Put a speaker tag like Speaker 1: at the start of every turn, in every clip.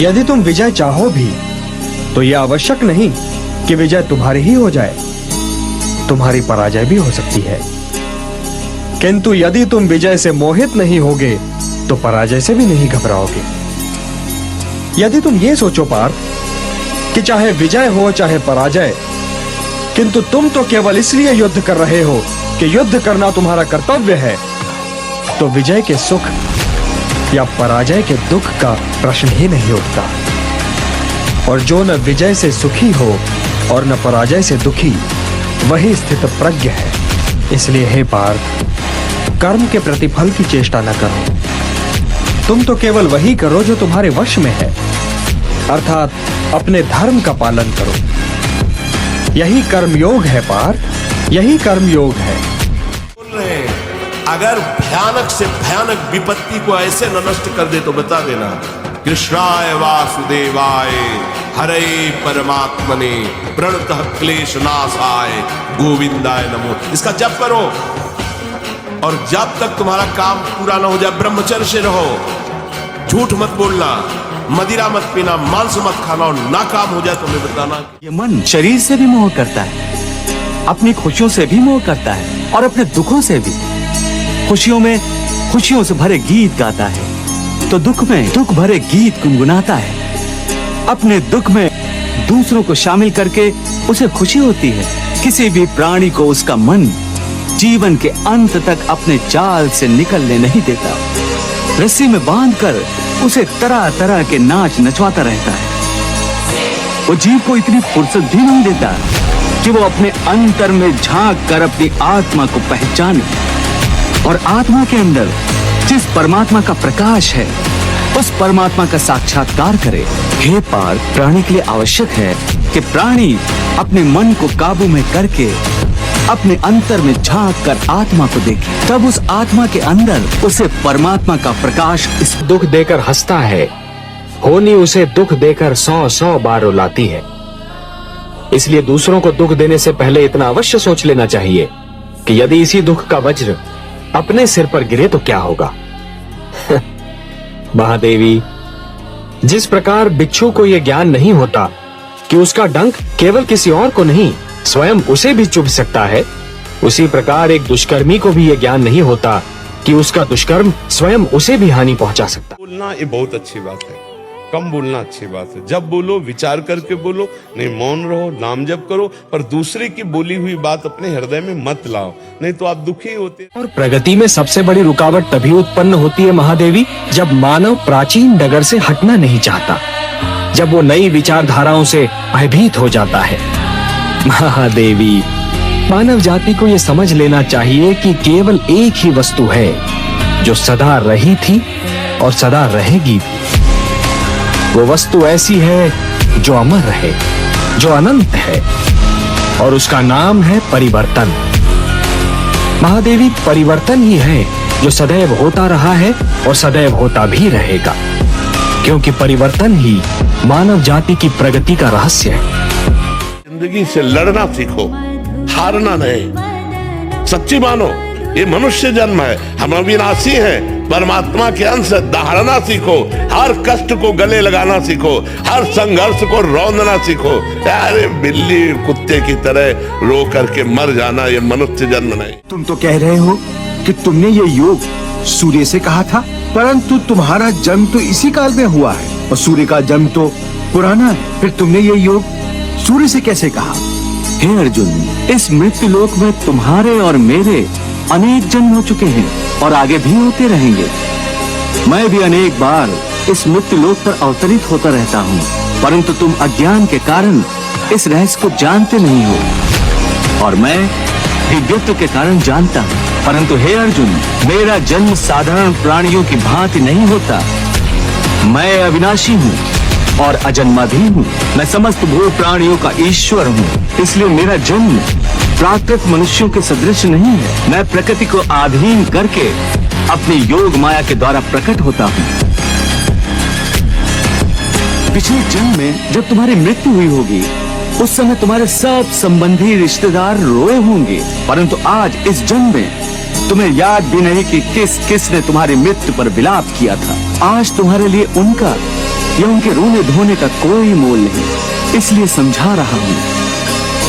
Speaker 1: यदि तुम विजय चाहो भी तो यह आवश्यक नहीं कि विजय तुम्हारी ही हो जाए, तुम्हारी पराजय भी हो सकती है। किंतु यदि तुम विजय से मोहित नहीं होगे तो पराजय से भी नहीं घबराओगे। यदि तुम ये सोचो पार्थ कि चाहे विजय हो चाहे पराजय, किंतु तुम तो केवल इसलिए युद्ध कर रहे हो कि युद्ध करना तुम्हारा कर्तव्य है, तो विजय के सुख या पराजय के दुख का प्रश्न ही नहीं उठता। और जो न विजय से सुखी हो और न पराजय से दुखी, वही स्थित प्रज्ञ है। इसलिए हे पार्थ, कर्म के प्रतिफल की चेष्टा न करो, तुम तो केवल वही करो जो तुम्हारे वश में है, अर्थात अपने धर्म का पालन करो। यही कर्मयोग है पार्थ, यही कर्मयोग है।
Speaker 2: बोल रहे हैं, अगर भयानक से भयानक विपत्ति को ऐसे न नष्ट कर दे तो बता देना। कृष्णाय वासुदेवाय हरे परमात्मने प्रणतः क्लेश नाशाय गोविंदाय नमो। इसका जप करो, और जब तक तुम्हारा काम पूरा ना हो जाए ब्रह्मचर्य से रहो। झूठ मत बोलना, मदिरा मत पीना, मांस मत खाना, और ना काम हो जाए तो हमें बताना।
Speaker 3: ये मन शरीर से भी मोह करता है, अपनी खुशियों से भी मोह करता है और अपने दुखों से भी। खुशियों में खुशियों से भरे गीत गाता है तो दुख में दुख भरे गीत गुनगुनाता है। अपने दुख में दूसरों को शामिल करके उसे खुशी होती है। किसी भी प्राणी को उसका मन जीवन के अंत तक अपने जाल से निकलने नहीं देता। रस्सी में बांधकर उसे तरह तरह के नाच नचवाता रहता है। वो जीव को इतनी फुर्सत भी नहीं देता कि वो अपने अंतर में झांक कर अपनी आत्मा को पहचाने और आत्मा के अंदर जिस परमात्मा का प्रकाश है उस परमात्मा का साक्षात्कार करे। हे पार्थ, प्राणी के लिए आवश्यक है कि प्राणी अपने मन को काबू में करके अपने अंतर में झांक कर आत्मा को देखे, तब उस आत्मा के अंदर उसे परमात्मा का प्रकाश इस
Speaker 4: दुख देकर हंसता है, होनी उसे दुख देकर 100 बार रुलाती है। इसलिए दूसरों को दुख देने से पहले इतना अवश्य सोच लेना चाहिए कि यदि इसी दुख का वज्र अपने सिर पर गिरे तो क्या होगा। महादेवी, जिस प्रकार बिच्छू को यह ज्ञान नहीं होता कि उसका डंक केवल किसी और को नहीं स्वयं उसे भी चुभ सकता है, उसी प्रकार एक दुष्कर्मी को भी यह ज्ञान नहीं होता कि उसका दुष्कर्म स्वयं उसे भी हानि पहुंचा सकता।
Speaker 2: बोलना ये बहुत अच्छी बात है, कम बोलना अच्छी बात है। जब बोलो विचार करके बोलो, नहीं मौन रहो, नाम जप करो, पर दूसरे की बोली हुई बात अपने हृदय में मत लाओ, नहीं तो आप दुखी होते।
Speaker 4: और प्रगति में सबसे बड़ी रुकावट तभी उत्पन्न होती है महादेवी, जब मानव प्राचीन डगर से हटना नहीं चाहता, जब वो नई विचारधाराओं से भयभीत हो जाता है। महादेवी, मानव जाति को ये समझ लेना चाहिए कि केवल एक ही वस्तु है जो सदा रही थी और सदा रहेगी। वो वस्तु ऐसी है जो अमर रहे, जो अनंत है, और उसका नाम है परिवर्तन। महादेवी, परिवर्तन ही है जो सदैव होता रहा है और सदैव होता भी रहेगा, क्योंकि परिवर्तन ही मानव जाति की प्रगति का रहस्य है।
Speaker 2: जिंदगी से लड़ना सीखो, हारना नहीं। सच्ची मानो, ये मनुष्य जन्म है, हम अविनाशी हैं, परमात्मा के अंश। दहाड़ना सीखो, हर कष्ट को गले लगाना सीखो, हर संघर्ष को रौंदना सीखो। अरे बिल्ली कुत्ते की तरह रो करके मर जाना ये मनुष्य जन्म नहीं।
Speaker 5: तुम तो कह रहे हो कि तुमने ये योग सूर्य से कहा था, परंतु तुम्हारा जन्म तो इसी काल में हुआ है और सूर्य का जन्म तो पुराना है। फिर तुमने ये योग सूर्य से कैसे कहा?
Speaker 3: हे अर्जुन, इस मृत्यु लोक में तुम्हारे और मेरे अनेक जन्म हो चुके हैं और आगे भी होते रहेंगे। मैं भी अनेक बार इस मृत्यु लोक पर अवतरित होता रहता हूँ, परंतु तुम अज्ञान के कारण इस रहस्य को जानते नहीं हो और मैं दिव्यत्व के कारण जानता हूँ। परंतु हे अर्जुन, मेरा जन्म साधारण प्राणियों की भांति नहीं होता। मैं अविनाशी हूँ और अजन्मा भी हूँ। मैं समस्त भू प्राणियों का ईश्वर हूँ, इसलिए मेरा जन्म प्राकृत मनुष्यों के सदृश नहीं है। मैं प्रकृति को अधीन करके अपने योग माया के द्वारा प्रकट होता हूँ। पिछले जन्म में जब तुम्हारी मृत्यु हुई होगी उस समय तुम्हारे सब संबंधी रिश्तेदार रोए होंगे, परंतु आज इस जन्म में तुम्हें याद भी नहीं कि किस किस ने तुम्हारी मृत्यु पर विलाप किया था। आज तुम्हारे लिए उनका या उनके रोने धोने का कोई मोल नहीं। इसलिए समझा रहा हूं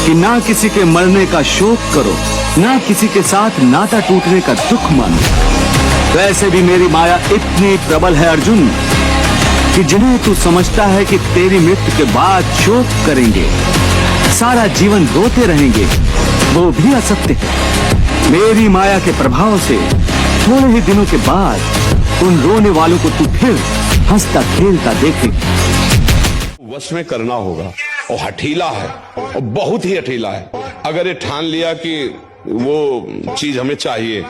Speaker 3: कि ना किसी के मरने का शोक करो, ना किसी के साथ नाता टूटने का दुख मानो। वैसे भी मेरी माया इतनी प्रबल है अर्जुन कि जिन्हें तू समझता है कि तेरी मृत्यु के बाद शोक करेंगे, सारा जीवन रोते रहेंगे, वो भी असत्य है। मेरी माया के प्रभाव से थोड़े ही दिनों के बाद उन रोने वालों को तू फिर हंसता खेलता देखेगा।
Speaker 2: वश में करना होगा। और हठीला है, और बहुत ही हठीला है। अगर ये ठान लिया कि वो चीज हमें चाहिए,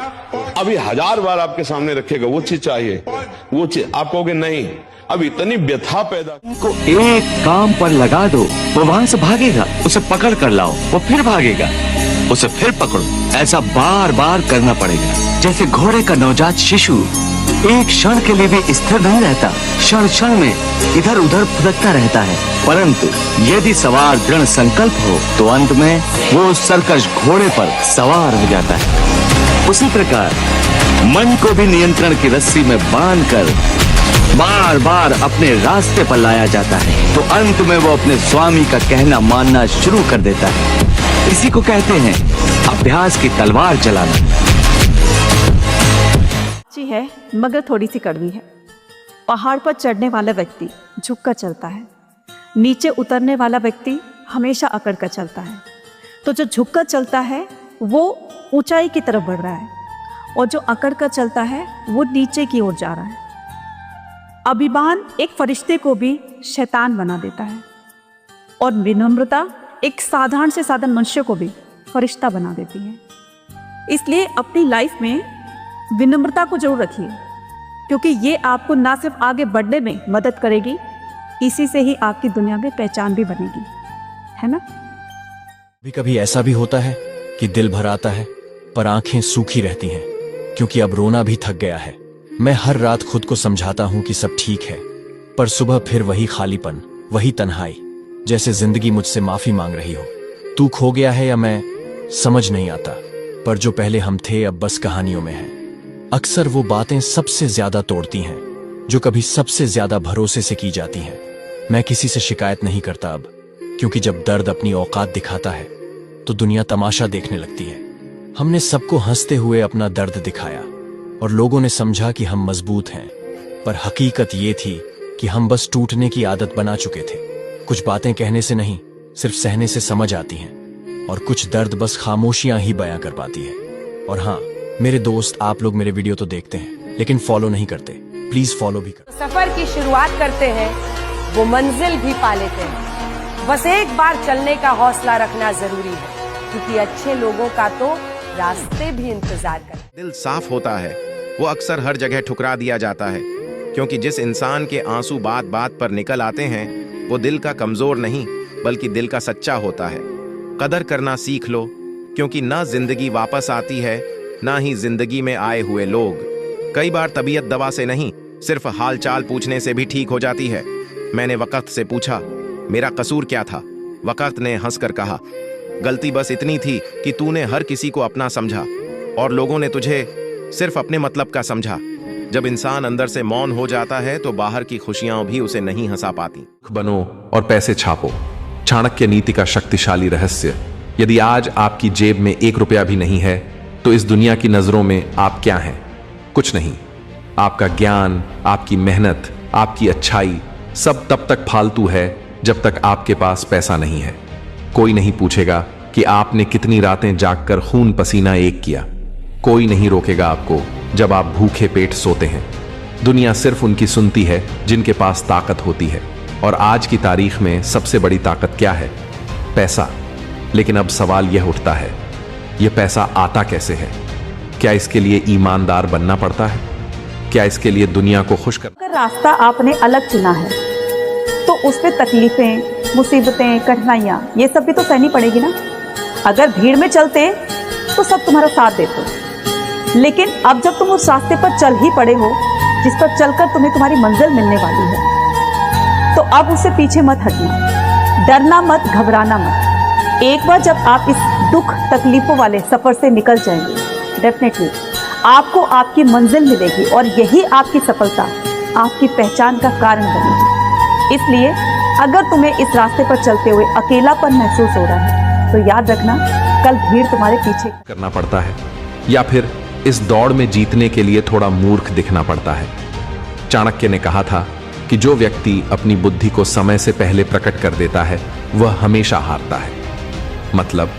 Speaker 2: अभी 1000 बार आपके सामने रखेगा वो चीज चाहिए, वो चीज आप कहोगे नहीं। अब इतनी व्यथा पैदा
Speaker 3: को एक काम पर लगा दो, वो वहां से भागेगा। उसे पकड़ कर लाओ, वो फिर भागेगा। उसे फिर पकड़ो, ऐसा बार बार करना पड़ेगा। जैसे घोड़े का नवजात शिशु एक क्षण के लिए भी स्थिर नहीं रहता, क्षण क्षण में इधर उधर फुदकता रहता है, परंतु यदि सवार दृढ़ संकल्प हो तो अंत में वो सरकश घोड़े पर सवार हो जाता है। उसी प्रकार मन को भी नियंत्रण की रस्सी में बांधकर बार बार अपने रास्ते पर लाया जाता है, तो अंत में वो अपने स्वामी का कहना मानना शुरू कर देता है। इसी को कहते हैं अभ्यास की तलवार चलाना।
Speaker 6: अच्छी है मगर थोड़ी सी कड़वी है। पहाड़ पर चढ़ने वाला व्यक्ति झुककर चलता है, नीचे उतरने वाला व्यक्ति हमेशा अकड़ कर चलता है। तो जो झुककर चलता है वो ऊंचाई की तरफ बढ़ रहा है, और जो अकड़ कर चलता है वो नीचे की ओर जा रहा है। अभिमान एक फरिश्ते को भी शैतान बना देता है, और विनम्रता एक साधारण से साधारण मनुष्य को भी फरिश्ता बना देती है। इसलिए अपनी लाइफ में विनम्रता को जरूर रखिए, क्योंकि ये आपको ना सिर्फ आगे बढ़ने में मदद करेगी, इसी से ही आपकी दुनिया में पहचान भी बनेगी, है ना।
Speaker 7: कभी कभी ऐसा भी होता है कि दिल भर आता है पर आंखें सूखी रहती हैं, क्योंकि अब रोना भी थक गया है। मैं हर रात खुद को समझाता हूं कि सब ठीक है, पर सुबह फिर वही खालीपन, वही तन्हाई, जैसे जिंदगी मुझसे माफी मांग रही हो। तू खो गया है या मैं, समझ नहीं आता, पर जो पहले हम थे अब बस कहानियों में है। अक्सर वो बातें सबसे ज्यादा तोड़ती हैं जो कभी सबसे ज्यादा भरोसे से की जाती हैं। मैं किसी से शिकायत नहीं करता अब, क्योंकि जब दर्द अपनी औकात दिखाता है तो दुनिया तमाशा देखने लगती है। हमने सबको हंसते हुए अपना दर्द दिखाया और लोगों ने समझा कि हम मजबूत हैं, पर हकीकत ये थी कि हम बस टूटने की आदत बना चुके थे। कुछ बातें कहने से नहीं, सिर्फ सहने से समझ आती हैं, और कुछ दर्द बस खामोशियां ही बयां कर पाती है। और हाँ मेरे दोस्त, आप लोग मेरे वीडियो तो देखते हैं लेकिन फॉलो नहीं करते, प्लीज फॉलो भी करो।
Speaker 8: सफर की शुरुआत करते हैं वो मंजिल भी पा लेते हैं। बस एक बार चलने का हौसला रखना जरूरी है, क्योंकि अच्छे लोगों का तो रास्ते भी इंतजार करते।
Speaker 9: दिल साफ होता है वो अक्सर हर जगह ठुकरा दिया जाता है, क्योंकि जिस इंसान के आंसू बात बात पर निकल आते हैं वो दिल का कमजोर नहीं बल्कि दिल का सच्चा होता है। कदर करना सीख लो, क्योंकि ना जिंदगी वापस आती है ना ही जिंदगी में आए हुए लोग। कई बार तबीयत दवा से नहीं, सिर्फ हालचाल पूछने से भी ठीक हो जाती है। मैंने वक़्त से पूछा मेरा कसूर क्या था। वक़्त ने हंसकर कहा, गलती बस इतनी थी कि तूने हर किसी को अपना समझा और लोगों ने तुझे सिर्फ अपने मतलब का समझा। जब इंसान अंदर से मौन हो जाता है तो बाहर की खुशियां भी उसे नहीं हंसा पाती।
Speaker 10: बनो और पैसे छापो, चाणक्य नीति का शक्तिशाली रहस्य। यदि आज आपकी जेब में 1 रुपया भी नहीं है तो इस दुनिया की नजरों में आप क्या हैं? कुछ नहीं। आपका ज्ञान, आपकी मेहनत, आपकी अच्छाई सब तब तक फालतू है जब तक आपके पास पैसा नहीं है। कोई नहीं पूछेगा कि आपने कितनी रातें जागकर खून पसीना एक किया। कोई नहीं रोकेगा आपको जब आप भूखे पेट सोते हैं। दुनिया सिर्फ उनकी सुनती है जिनके पास ताकत होती है, और आज की तारीख में सबसे बड़ी ताकत क्या है? पैसा। लेकिन अब सवाल यह उठता है, यह पैसा आता कैसे है? क्या इसके लिए ईमानदार बनना पड़ता है? क्या इसके लिए दुनिया को खुश कर?
Speaker 6: अगर रास्ता आपने अलग चुना है तो उस पर तकलीफें, मुसीबतें, कठिनाइयाँ ये सब भी तो सहनी पड़ेगी ना। अगर भीड़ में चलते तो सब तुम्हारा साथ देते, लेकिन अब जब तुम उस रास्ते पर चल ही पड़े हो जिस पर चलकर तुम्हें तुम्हारी मंजिल मिलने वाली है, तो अब उससे पीछे मत हटना, डरना मत, घबराना मत। एक बार जब आप इस दुख तकलीफों वाले सफर से निकल जाएंगे, डेफिनेटली आपको आपकी मंजिल मिलेगी, और यही आपकी सफलता, आपकी पहचान का कारण बनेगी। इसलिए अगर तुम्हें इस रास्ते पर चलते हुए अकेलापन महसूस हो रहा है तो याद रखना कल भीड़ तुम्हारे पीछे
Speaker 10: करना पड़ता है या फिर इस दौड़ में जीतने के लिए थोड़ा मूर्ख दिखना पड़ता है। चाणक्य ने कहा था कि जो व्यक्ति अपनी बुद्धि को समय से पहले प्रकट कर देता है वह हमेशा हारता है। मतलब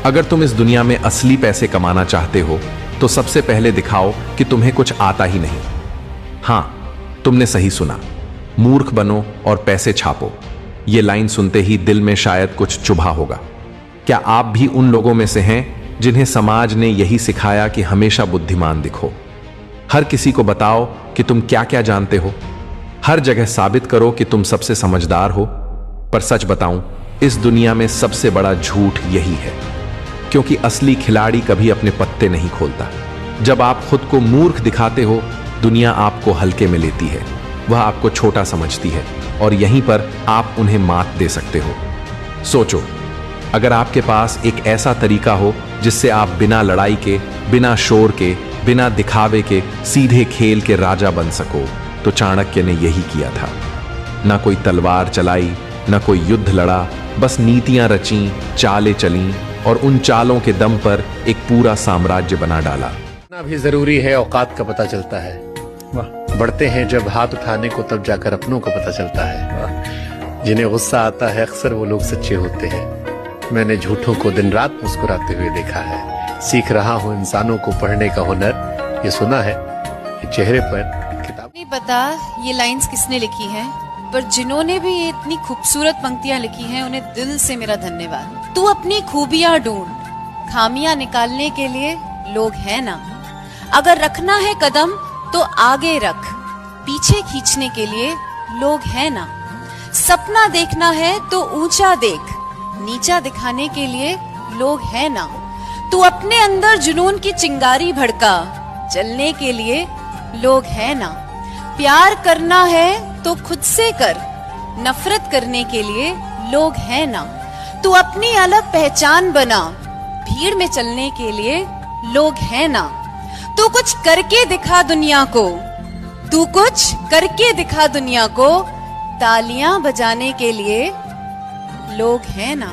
Speaker 10: अगर तुम इस दुनिया में असली पैसे कमाना चाहते हो तो सबसे पहले दिखाओ कि तुम्हें कुछ आता ही नहीं। हां, तुमने सही सुना, मूर्ख बनो और पैसे छापो। ये लाइन सुनते ही दिल में शायद कुछ चुभा होगा। क्या आप भी उन लोगों में से हैं जिन्हें समाज ने यही सिखाया कि हमेशा बुद्धिमान दिखो, हर किसी को बताओ कि तुम क्या क्या जानते हो, हर जगह साबित करो कि तुम सबसे समझदार हो? पर सच बताऊं, इस दुनिया में सबसे बड़ा झूठ यही है, क्योंकि असली खिलाड़ी कभी अपने पत्ते नहीं खोलता। जब आप खुद को मूर्ख दिखाते हो, दुनिया आपको हल्के में लेती है, वह आपको छोटा समझती है और यहीं पर आप उन्हें मात दे सकते हो। सोचो, अगर आपके पास एक ऐसा तरीका हो जिससे आप बिना लड़ाई के, बिना शोर के, बिना दिखावे के सीधे खेल के राजा बन सको, तो चाणक्य ने यही किया था। ना कोई तलवार चलाई, ना कोई युद्ध लड़ा, बस नीतियां रची, चालें चली और उन चालों के दम पर एक पूरा साम्राज्य बना डाला।
Speaker 11: ना भी जरूरी है, औकात का पता चलता है। बढ़ते हैं जब हाथ उठाने को तब जाकर अपनों को पता चलता है। जिन्हें गुस्सा आता है अक्सर वो लोग सच्चे होते हैं। मैंने झूठों को दिन रात मुस्कुराते हुए देखा है। सीख रहा हूँ इंसानों को पढ़ने का हुनर। ये सुना है कि चेहरे पर किताब
Speaker 12: नहीं पता ये लाइंस किसने लिखी हैं, पर जिन्होंने भी ये इतनी खूबसूरत पंक्तियां लिखी हैं उन्हें दिल से मेरा धन्यवाद। तू अपनी खूबियां ढूंढ, खामियां निकालने के लिए लोग हैं ना। अगर रखना है कदम तो आगे रख, पीछे खींचने के लिए लोग हैं ना। सपना देखना है तो ऊंचा देख, नीचा दिखाने के लिए लोग हैं ना। तू अपने अंदर जुनून की चिंगारी भड़का, जलने के लिए लोग हैं ना। प्यार करना है तो खुद से कर, नफरत करने के लिए लोग हैं ना। तू अपनी अलग पहचान बना, भीड़ में चलने के लिए लोग हैं ना। तू कुछ करके दिखा दुनिया को, तू कुछ करके दिखा दुनिया को, तालियां बजाने के लिए लोग हैं ना।